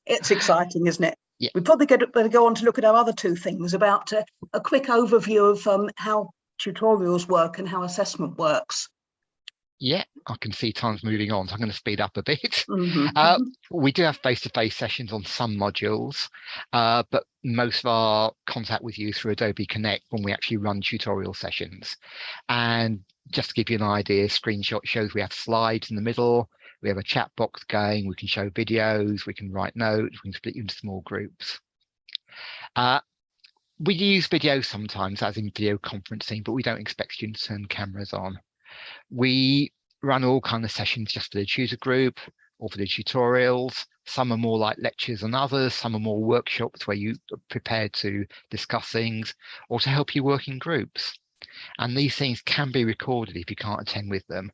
It's exciting, isn't it? We probably better go on to look at our other two things about a quick overview of how tutorials work and how assessment works. Yeah, I can see time's moving on, so I'm going to speed up a bit. Mm-hmm. We do have face-to-face sessions on some modules, but most of our contact with you through Adobe Connect when we actually run tutorial sessions. And just to give you an idea, screenshot shows we have slides in the middle, we have a chat box going, we can show videos, we can write notes, we can split you into small groups. We use video sometimes, as in video conferencing, but we don't expect students to turn cameras on. We run all kinds of sessions just for the tutor group or for the tutorials. Some are more like lectures than others. Some are more workshops where you are prepared to discuss things or to help you work in groups. And these things can be recorded if you can't attend with them,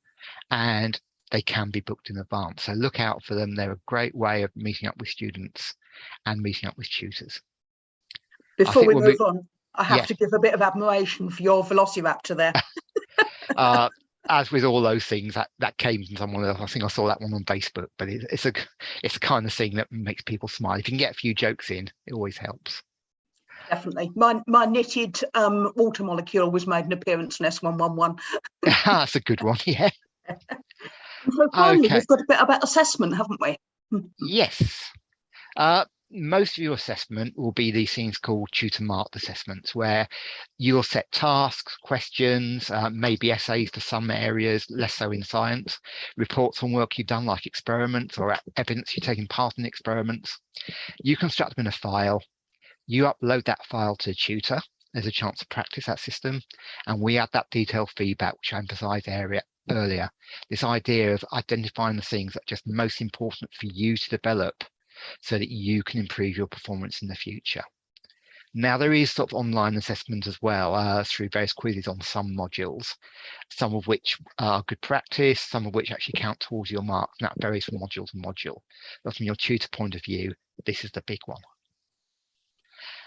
and they can be booked in advance. So look out for them. They're a great way of meeting up with students and meeting up with tutors. Before we move on, I have to give a bit of admiration for your Velociraptor there. As with all those things, that came from someone else. I think I saw that one on Facebook, but it's the kind of thing that makes people smile. If you can get a few jokes in, it always helps. Definitely. My knitted water molecule was made an appearance in S111. That's a good one, yeah. So finally, we've got a bit about assessment, haven't we? Yes. Most of your assessment will be these things called tutor marked assessments, where you'll set tasks, questions, maybe essays for some areas, less so in science, reports on work you've done like experiments or evidence you've taken part in experiments. You construct them in a file, you upload that file to the tutor. There's a chance to practice that system, and we add that detailed feedback, which I emphasised earlier. This idea of identifying the things that are just most important for you to develop, so that you can improve your performance in the future. Now, there is sort of online assessment as well through various quizzes on some modules, some of which are good practice, some of which actually count towards your marks, and that varies from module to module. But from your tutor point of view, this is the big one.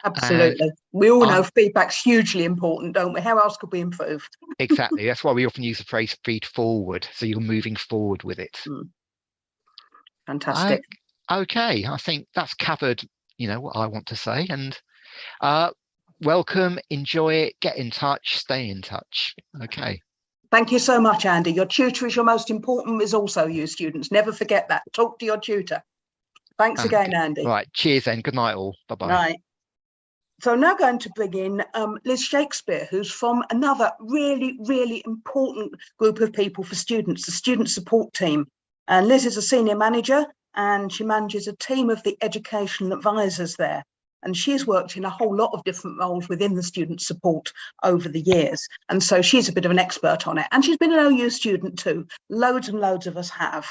Absolutely. We all know feedback's hugely important, don't we? How else could we improve? Exactly. That's why we often use the phrase feed forward, so you're moving forward with it. Fantastic. Okay, I think that's covered, what I want to say. And welcome, enjoy it, get in touch, stay in touch. Okay. Thank you so much, Andy. Your tutor is your most important resource, you students. Never forget that. Talk to your tutor. Thanks again, Andy. Right. Cheers then. Good night all. Bye-bye. Right. So I'm now going to bring in Liz Shakespeare, who's from another really, really important group of people for students, the student support team. And Liz is a senior manager, and she manages a team of the educational advisors there. And she's worked in a whole lot of different roles within the student support over the years. And so she's a bit of an expert on it. And she's been an OU student too. Loads and loads of us have.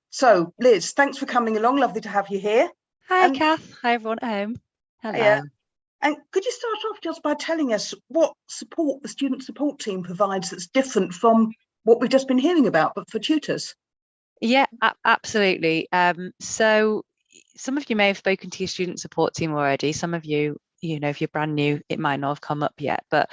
So Liz, thanks for coming along. Lovely to have you here. Hi, Kath. Hi, everyone at home. Hello. Yeah. And could you start off just by telling us what support the student support team provides that's different from what we've just been hearing about, but for tutors? Yeah, absolutely. So some of you may have spoken to your student support team already. Some of you, if you're brand new, it might not have come up yet. But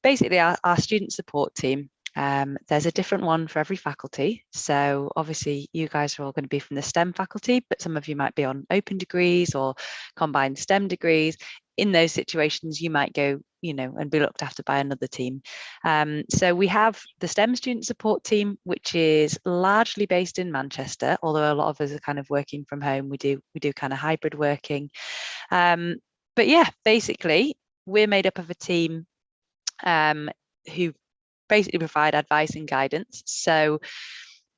basically, our student support team, there's a different one for every faculty. So obviously, you guys are all going to be from the STEM faculty, but some of you might be on open degrees or combined STEM degrees. In those situations, you might go, and be looked after by another team. So we have the STEM student support team, which is largely based in Manchester, although a lot of us are kind of working from home. We do kind of hybrid working. But yeah, basically, we're made up of a team who basically provide advice and guidance. So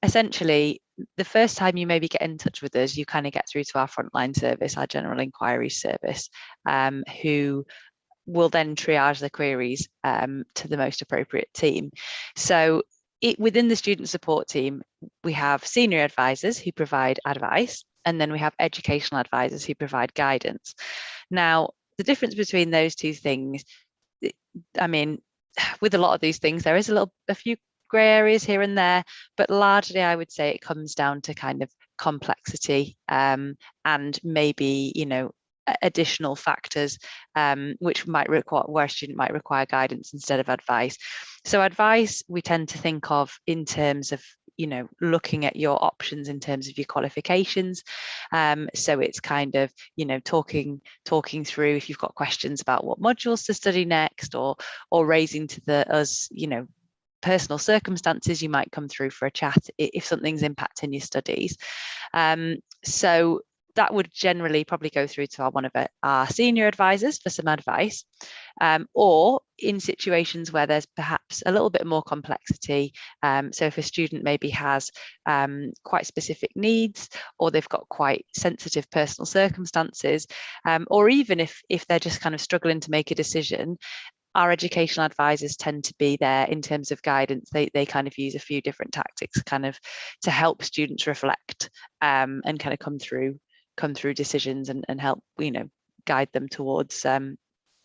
essentially, the first time you maybe get in touch with us, you kind of get through to our frontline service, our general inquiries service, who will then triage the queries to the most appropriate team. So within the student support team, we have senior advisors who provide advice, and then we have educational advisors who provide guidance. Now, the difference between those two things, I mean, with a lot of these things, there is a few grey areas here and there, but largely I would say it comes down to kind of complexity and maybe, additional factors which might require, where a student might require guidance instead of advice. So advice we tend to think of in terms of, you know, looking at your options in terms of your qualifications. So it's kind of, you know, talking through if you've got questions about what modules to study next, or raising to us, you know, personal circumstances. You might come through for a chat if something's impacting your studies. So that would generally probably go through to one of our senior advisors for some advice, or in situations where there's perhaps a little bit more complexity. So if a student maybe has quite specific needs, or they've got quite sensitive personal circumstances, or even if they're just kind of struggling to make a decision, our educational advisors tend to be there in terms of guidance. They kind of use a few different tactics kind of to help students reflect, and kind of come through decisions and help, you know, guide them towards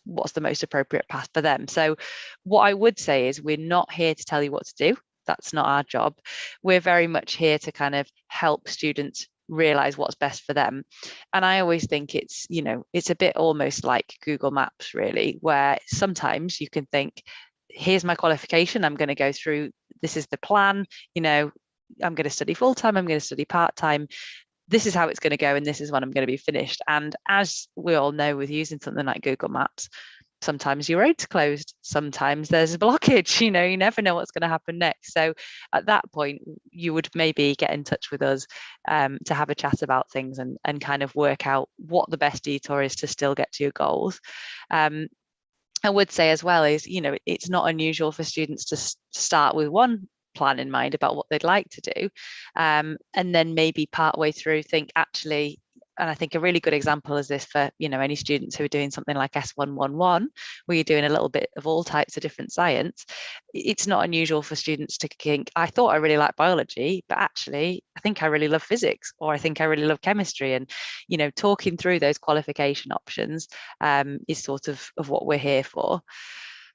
what's the most appropriate path for them. So what I would say is, we're not here to tell you what to do. That's not our job. We're very much here to kind of help students realize what's best for them. And I always think it's, you know, it's a bit almost like Google Maps, really, where sometimes you can think, here's my qualification, I'm going to go through, this is the plan, you know, I'm going to study full-time, I'm going to study part-time, this is how it's going to go, and this is when I'm going to be finished. And as we all know, with using something like Google Maps, sometimes your road's closed, sometimes there's a blockage, you know, you never know what's going to happen next. So at that point, you would maybe get in touch with us to have a chat about things and kind of work out what the best detour is to still get to your goals. I would say as well is, you know, it's not unusual for students to start with one plan in mind about what they'd like to do, and then maybe partway through think, actually, and I think a really good example is this for, you know, any students who are doing something like S111, where you're doing a little bit of all types of different science. It's not unusual for students to think, I thought I really liked biology, but actually I think I really love physics, or I think I really love chemistry. And, you know, talking through those qualification options is sort of what we're here for.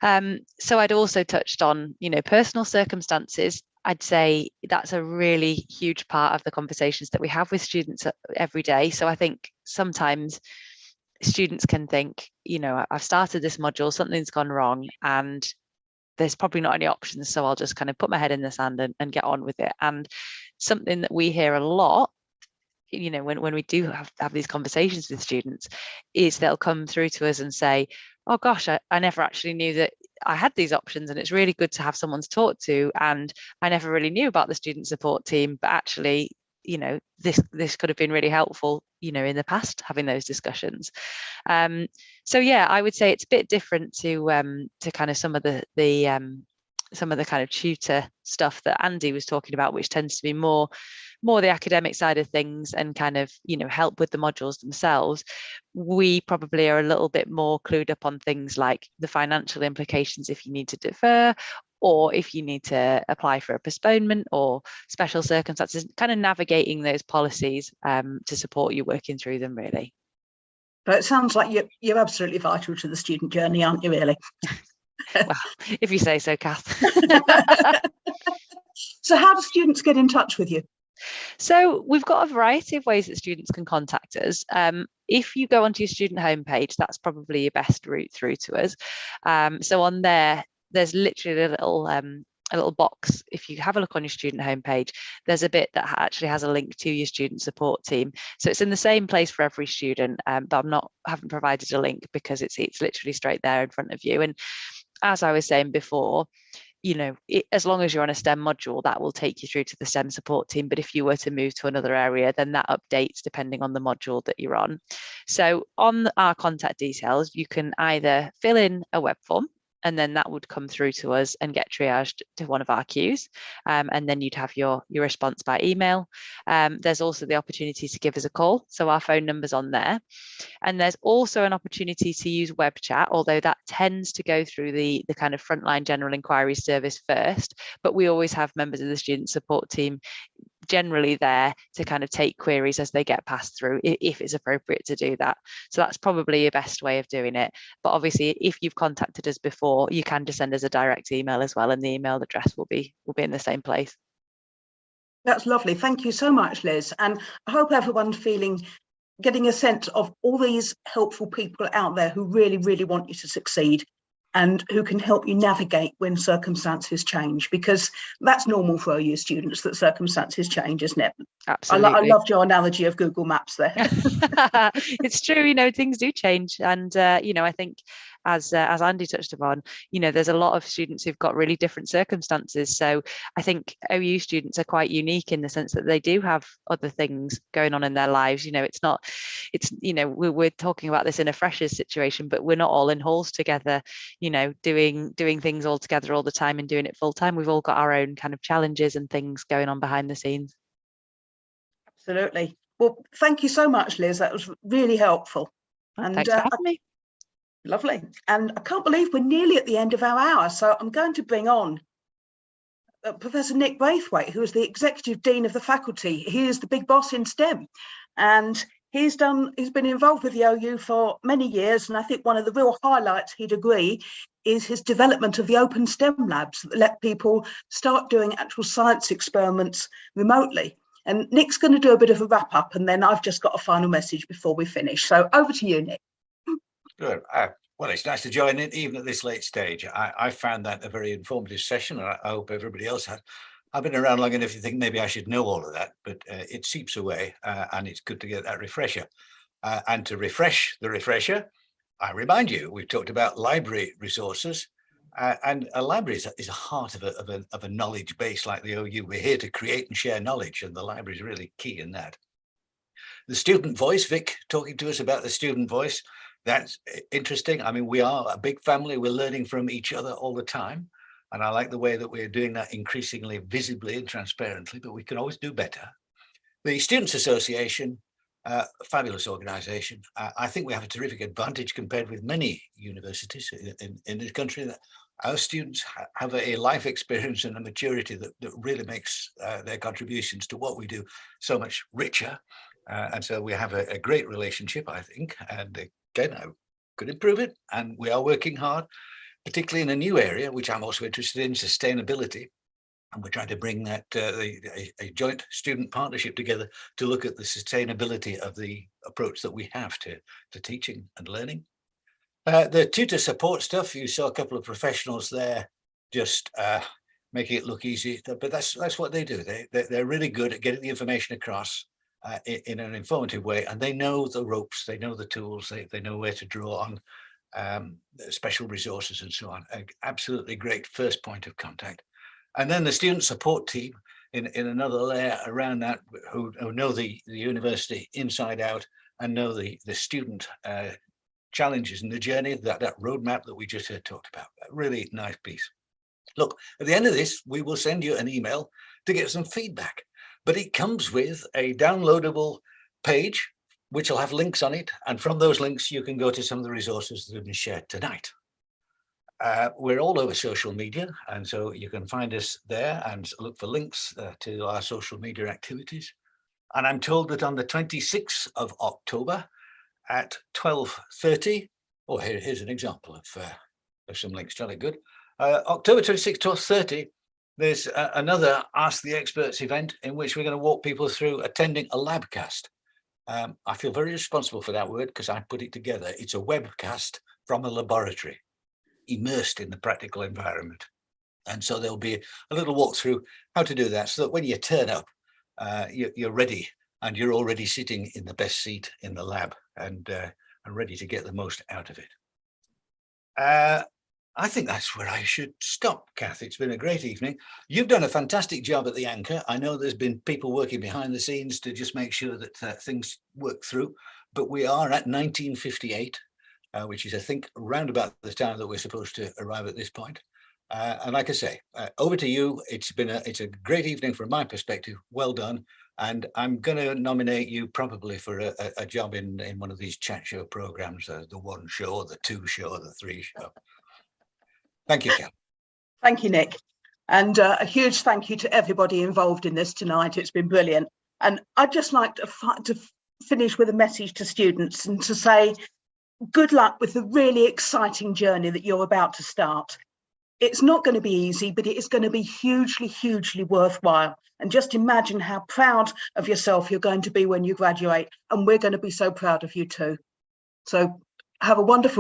So I'd also touched on, you know, personal circumstances. I'd say that's a really huge part of the conversations that we have with students every day. So I think sometimes students can think, you know, I've started this module, something's gone wrong, and there's probably not any options, so I'll just kind of put my head in the sand and get on with it. And something that we hear a lot, you know, when we do have these conversations with students, is they'll come through to us and say, oh gosh, I never actually knew that I had these options, and it's really good to have someone to talk to, and I never really knew about the student support team, but actually, you know, this could have been really helpful, you know, in the past, having those discussions. So yeah, I would say it's a bit different to kind of some of the kind of tutor stuff that Andy was talking about, which tends to be more the academic side of things and kind of, you know, help with the modules themselves. We probably are a little bit more clued up on things like the financial implications if you need to defer, or if you need to apply for a postponement or special circumstances, kind of navigating those policies to support you working through them, really. But it sounds like you're absolutely vital to the student journey, aren't you, really? Well, if you say so, Kath. So how do students get in touch with you? So we've got a variety of ways that students can contact us. If you go onto your student homepage, that's probably your best route through to us. So on there, there's literally a little box. If you have a look on your student homepage, there's a bit that actually has a link to your student support team. So it's in the same place for every student, but haven't provided a link because it's literally straight there in front of you. And as I was saying before, you know, as long as you're on a STEM module, that will take you through to the STEM support team. But if you were to move to another area, then that updates depending on the module that you're on. So on our contact details, you can either fill in a web form, and then that would come through to us and get triaged to one of our queues. And then you'd have your response by email. There's also the opportunity to give us a call. So our phone number's on there. And there's also an opportunity to use web chat, although that tends to go through the kind of frontline general inquiries service first. But we always have members of the student support team generally there to kind of take queries as they get passed through, if it's appropriate to do that. So that's probably your best way of doing it. But obviously, if you've contacted us before, you can just send us a direct email as well, and the email address will be in the same place. That's lovely. Thank you so much, Liz. And I hope everyone's getting a sense of all these helpful people out there who really, really want you to succeed. and who can help you navigate when circumstances change, because that's normal for OU students, that circumstances change, isn't it? Absolutely. I loved your analogy of Google Maps there. It's true, you know, things do change, and you know, I think as Andy touched upon, you know, there's a lot of students who've got really different circumstances. So I think OU students are quite unique in the sense that they do have other things going on in their lives. You know, it's you know, we're talking about this in a freshers situation, but we're not all in halls together, you know, doing things all together all the time and doing it full time. We've all got our own kind of challenges and things going on behind the scenes. Absolutely. Well, thank you so much, Liz. That was really helpful. And thanks for having me. Lovely. And I can't believe we're nearly at the end of our hour. So I'm going to bring on Professor Nick Braithwaite, who is the Executive Dean of the faculty. He is the big boss in STEM. And he's been involved with the OU for many years. And I think one of the real highlights, he'd agree, is his development of the open STEM labs that let people start doing actual science experiments remotely. And Nick's going to do a bit of a wrap up, and then I've just got a final message before we finish. So over to you, Nick. Good. Well, it's nice to join in, even at this late stage. I found that a very informative session, and I hope everybody else has. I've been around long enough to think maybe I should know all of that, but it seeps away, and it's good to get that refresher. And to refresh the refresher, I remind you, we've talked about library resources. And a library is a heart of a knowledge base like the OU. We're here to create and share knowledge, and the library is really key in that. The student voice, Vic talking to us about the student voice, that's interesting. I mean, we are a big family. We're learning from each other all the time. And I like the way that we're doing that increasingly visibly and transparently, but we can always do better. The Students Association, fabulous organization. I think we have a terrific advantage compared with many universities in this country, that our students have a life experience and a maturity that really makes their contributions to what we do so much richer. And so we have a great relationship, I think. And again, I could improve it. And we are working hard, particularly in a new area, which I'm also interested in, sustainability. And we're trying to bring that a joint student partnership together to look at the sustainability of the approach that we have to teaching and learning. The tutor support stuff, you saw a couple of professionals there just making it look easy, but that's what they do. They're really good at getting the information across in an informative way, and they know the ropes, they know the tools, they know where to draw on special resources and so on. Absolutely great first point of contact. And then the student support team in another layer around that, who know the university inside out and know the student challenges in the journey, that roadmap that we just talked about. A really nice piece. Look, at the end of this, we will send you an email to get some feedback, but it comes with a downloadable page which will have links on it. And from those links, you can go to some of the resources that have been shared tonight. We're all over social media, and so you can find us there and look for links to our social media activities. And I'm told that on the 26th of October at 12:30, oh, here's an example of some links, jolly good. October 26th, 12:30, there's another Ask the Experts event in which we're going to walk people through attending a labcast. I feel very responsible for that word because I put it together. It's a webcast from a laboratory, immersed in the practical environment. And so there'll be a little walk through how to do that, so that when you turn up, you're ready and you're already sitting in the best seat in the lab and ready to get the most out of it. I think that's where I should stop, Kath. It's been a great evening. You've done a fantastic job at the anchor. I know there's been people working behind the scenes to just make sure that things work through, but we are at 1958. Which is, I think, around about the time that we're supposed to arrive at this point. And like I say, over to you. It's a great evening from my perspective. Well done. And I'm going to nominate you probably for a job in one of these chat show programs, the 1 show, the 2 show, the 3 show. Thank you, Kel. Thank you, Nick. And a huge thank you to everybody involved in this tonight. It's been brilliant. And I'd just like to finish with a message to students and to say, good luck with the really exciting journey that you're about to start. It's not going to be easy, but it is going to be hugely, hugely worthwhile. And just imagine how proud of yourself you're going to be when you graduate. And we're going to be so proud of you too. So have a wonderful